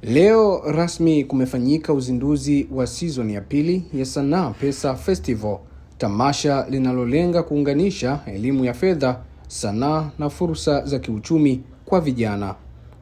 Leo rasmi kumefanyika uzinduzi wa season ya pili ya Sanaa Pesa Festival, tamasha linalolenga kuunganisha elimu ya fedha, sanaa na fursa za kiuchumi kwa vijana.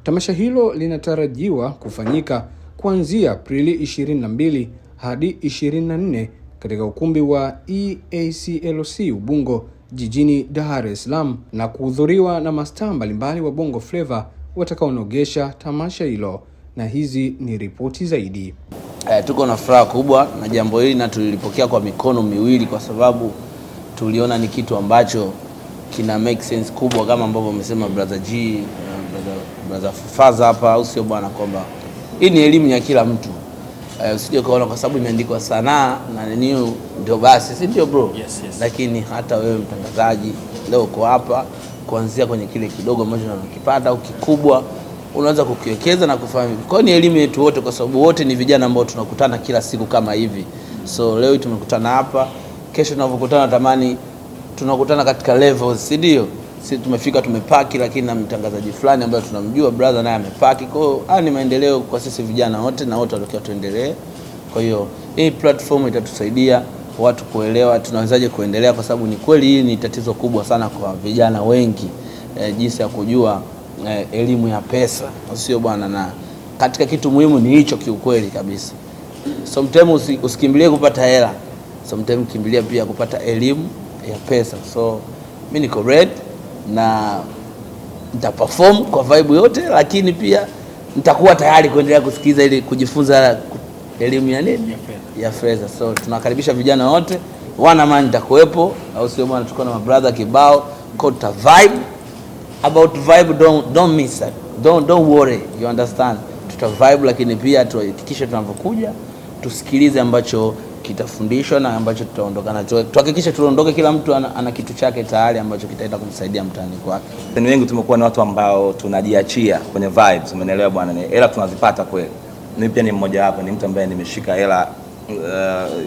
Tamasha hilo linatarajiwa kufanyika kuanzia Aprili 22 hadi 24 katika ukumbi wa EACLC Ubungo jijini Dar es Salaam na kuhudhuriwa na mastaa mbalimbali wa Bongo Flava watakaonogesha tamasha hilo. Na hizi ni ripoti zaidi. Tuko na furaha kubwa na jambo hili na tulilipokea kwa mikono miwili, kwa sababu tuliona ni kitu ambacho kina make sense kubwa, kama ambavyo umesema brother G, brother Faza hapa, au sio bwana, kwamba hii ni elimu ya kila mtu. Usije kaona kwa sababu imeandikwa sanaa na nini ndio basi, si ndio bro? Yes. Lakini hata wewe mtangazaji leo uko hapa, kuanzia kwenye kile kidogo ambacho unakipata au kikubwa, unaweza kukiwekeza na kufahamu. Kwa hiyo ni elimu yetu wote, kwa sababu wote ni vijana ambao tunakutana kila siku kama hivi. So leo tumekutana hapa, kesho tunavokutana tamani tunakutana katika levels, si ndio? Sisi tumefika tumepaki, lakini na mtangazaji fulani ambaye tunamjua brother naye amepaki. Kwa hiyo ni maendeleo kwa sisi vijana wote, na wote watakiwa tuendelee. Kwa hiyo hii platform itatusaidia watu kuelewa tunawezaje kuendelea, kwa sababu ni kweli hii ni tatizo kubwa sana kwa vijana wengi, jinsi ya kujua elimu ya pesa, sio bwana, na katika kitu muhimu ni hicho kiukweli kabisa. Sometimes usikimbilie kupata hela, sometimes kimbilia pia kupata elimu ya pesa. So mimi niko ready na nitaperform kwa vibe yote, lakini pia nitakuwa tayari kuendelea kusikiza ili kujifunza elimu ya nini ya fedha. So tunakaribisha vijana wote, wana man nitakuepo, au sio bwana, tuko na brother kibao kota vibe. About vibe, don't miss it. Don't worry, you understand. Tuta vibe, lakini pia tuhakikishe tunapokuja tusikilize ambacho kitafundishwa na ambacho tutaondoka nacho. Tuhakikishe tuondoke kila mtu ana kitu chake tayari ambacho kitaenda kumsaidia mtaani kwake. Ni wengi tumekuwa ni watu ambao tunajiachia kwenye vibes, umeelewa bwana, hela tunazipata kweli. Mimi pia ni mmoja wapo, ni mtu ambaye nimeshika hela.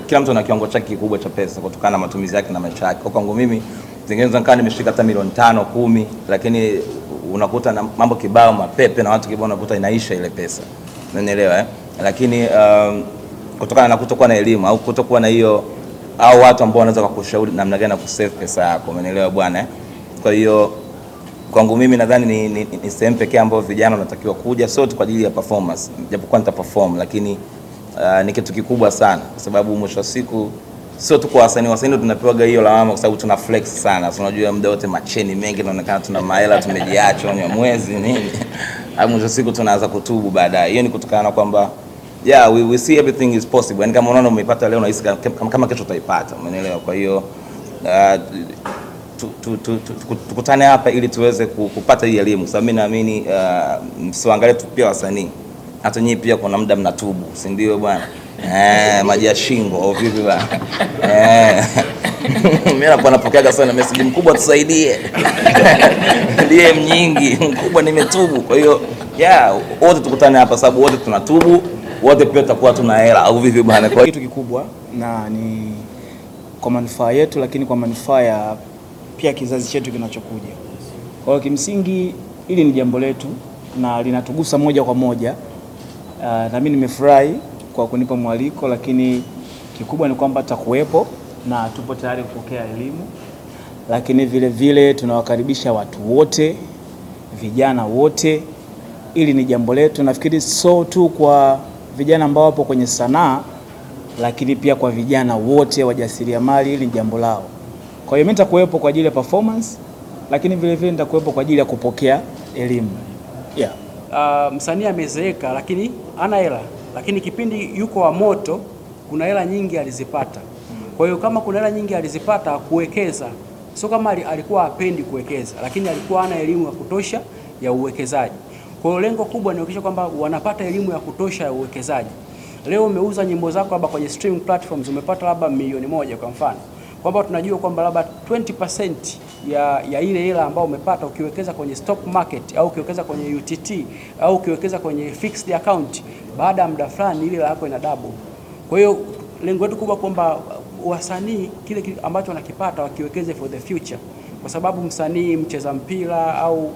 Kila mtu ana kiwango chake kikubwa cha pesa kutokana na matumizi yake na maisha yake. Kwa kwangu mimi zingine kama nimeshika hata milioni 5, 10, lakini unakuta na mambo kibao mapepe na watu kibao, unakuta inaisha ile pesa. Unanielewa Lakini kutokana na kutokuwa na elimu au kutokuwa na hiyo, au watu ambao wanaweza kukushauri namna gani ya kusave pesa yako, umeelewa bwana Kwa hiyo kwangu mimi nadhani ni sehemu pekee ambayo vijana wanatakiwa kuja, sio tu kwa ajili ya performance, japokuwa nitaperform, lakini ni kitu kikubwa sana, kwa sababu mwisho wa siku sio tu kwa wasanii tunapewa hiyo lawama, kwa sababu tuna flex sana. Unajua muda wote macheni mengi, inaonekana tuna mahela, tumejiacha ni mwezi nini, au mwisho siku tunaanza kutubu baadaye. Hiyo ni kutokana na kwamba we see everything is possible. Yani kama unaona umeipata leo, unahisi kama kesho utaipata, umeelewa? Kwa hiyo tukutane hapa ili tuweze kupata hii elimu. Sababu mimi naamini msiangalie tu pia wasanii, hata nyinyi pia kuna muda mnatubu, si ndio bwana? Maji ya shingo au vipi bwana? Mimi napokeaga sana message, mkubwa tusaidie. DM nyingi, mkubwa nimetubu. Kwa hiyo wote tukutane hapa, sababu wote tunatubu, wote pia tutakuwa tuna hela au vipi bwana? Kwa kitu kikubwa na ni kwa manufaa yetu, lakini kwa manufaa ya pia kizazi chetu kinachokuja. Kwa hiyo kimsingi hili ni jambo letu na linatugusa moja kwa moja. Na mimi nimefurahi kwa kunipa mwaliko, lakini kikubwa ni kwamba tutakuwepo na tupo tayari kupokea elimu, lakini vile vile tunawakaribisha watu wote, vijana wote. Ili ni jambo letu, nafikiri so tu kwa vijana ambao wapo kwenye sanaa, lakini pia kwa vijana wote wajasiriamali, ili ni jambo lao. Kwa hiyo mimi nitakuwepo kwa ajili ya performance, lakini vile vile nitakuwepo kwa ajili ya kupokea elimu. Msanii amezeeka lakini ana hela, lakini kipindi yuko wa moto kuna hela nyingi alizipata. Kwa hiyo kama kuna hela nyingi alizipata, kuwekeza sio kama alikuwa hapendi kuwekeza, lakini alikuwa hana elimu ya kutosha ya uwekezaji. Kwa hiyo lengo kubwa ni kuhakikisha kwamba wanapata elimu ya kutosha ya uwekezaji. Leo umeuza nyimbo zako labda kwenye streaming platforms, umepata labda milioni 1 kwa mfano, kwamba tunajua kwamba labda 20% ya ile hela ambayo umepata ukiwekeza kwenye stock market au ukiwekeza kwenye UTT au ukiwekeza kwenye fixed account, baada ya muda fulani ile hela yako ina double. Kwa hiyo lengo letu kubwa kwamba wasanii kile ambacho wanakipata wakiwekeze for the future, kwa sababu msanii, mcheza mpira au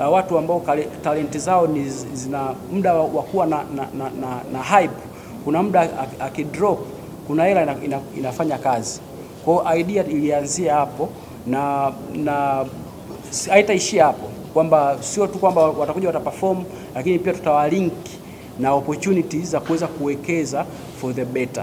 watu ambao talenti zao ni zina muda wa kuwa na hype, kuna muda akidrop, kuna hela inafanya kazi. Kwa hiyo idea ilianzia hapo na haitaishia hapo, kwamba sio tu kwamba watakuja wataperform, lakini pia tutawalink na opportunities za kuweza kuwekeza for the better.